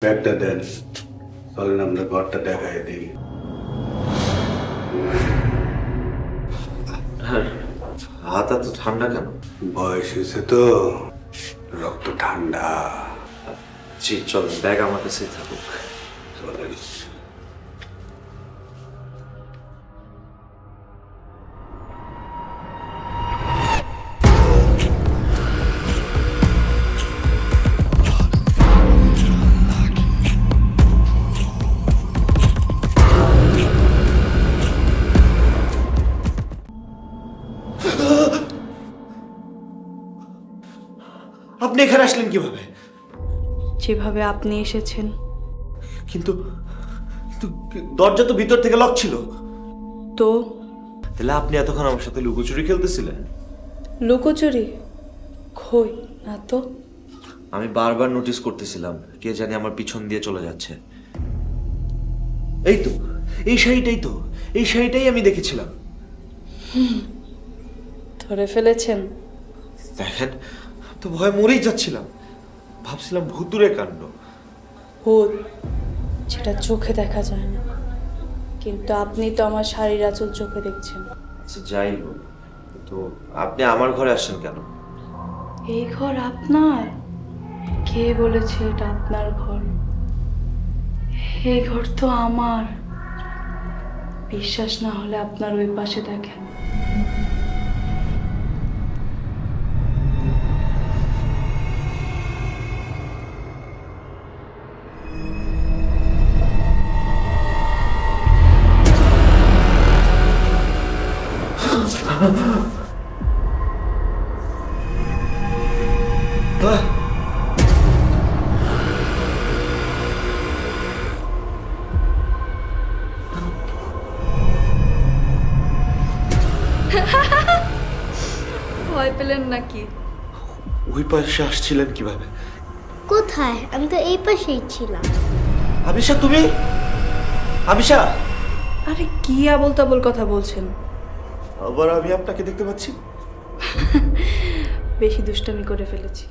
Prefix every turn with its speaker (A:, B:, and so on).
A: ব্যাগটা দেন, চলেন আমরা ঘরটা দেখাই দিই।
B: হাত এত ঠান্ডা কেন?
A: বয়স হয়েছে তো, রক্ত ঠান্ডা।
B: জি চল, ব্যাগ আমার কাছেই থাকুক।
A: চলেন।
B: আপনি এখানে আসলেন কিভাবে?
C: যেভাবে আপনি এসেছেন।
B: কিন্তু দরজা তো ভিতর থেকে লক ছিল।
C: তো
B: তাহলে আপনি এতক্ষণ আমার সাথে লুকোচুরি খেলতেছিলেন?
C: লুকোচুরি কই না তো।
B: আমি বারবার নোটিস করতেছিলাম কে জানি আমার পিছন দিয়ে চলে যাচ্ছে। এই তো, এই শাড়িটাই আমি দেখেছিলাম।
C: ধরে ফেলেছেন?
B: দেখেন, তো ভয় মরেই যাচ্ছিলাম, ভাবছিলাম ভুতুরে কাণ্ড।
C: ভূত যেটা চোখে দেখা যায় না, কিন্তু আপনি তো আমার শাড়ির আঁচল চোখে দেখছেন।
B: আচ্ছা যাই হোক, তো আপনি আমার ঘরে আসছেন কেন?
C: এই ঘর আপনার? কে বলেছে এটা আপনার ঘর? এই ঘর তো আমার। বিশ্বাস না হলে আপনার ওই পাশে দেখেন। ভয় পেলেন নাকি?
B: ওই পাশে আসছিলেন কিভাবে?
D: কোথায়? আমি তো এই পাশেই ছিলাম।
B: আবিশা, তুমি? আবিশা!
C: আরে কি আবোল তাবোল কথা বলছেন?
B: আবার আমি আপনাকে দেখতে পাচ্ছি।
C: বেশি দুষ্টামি করে ফেলেছি।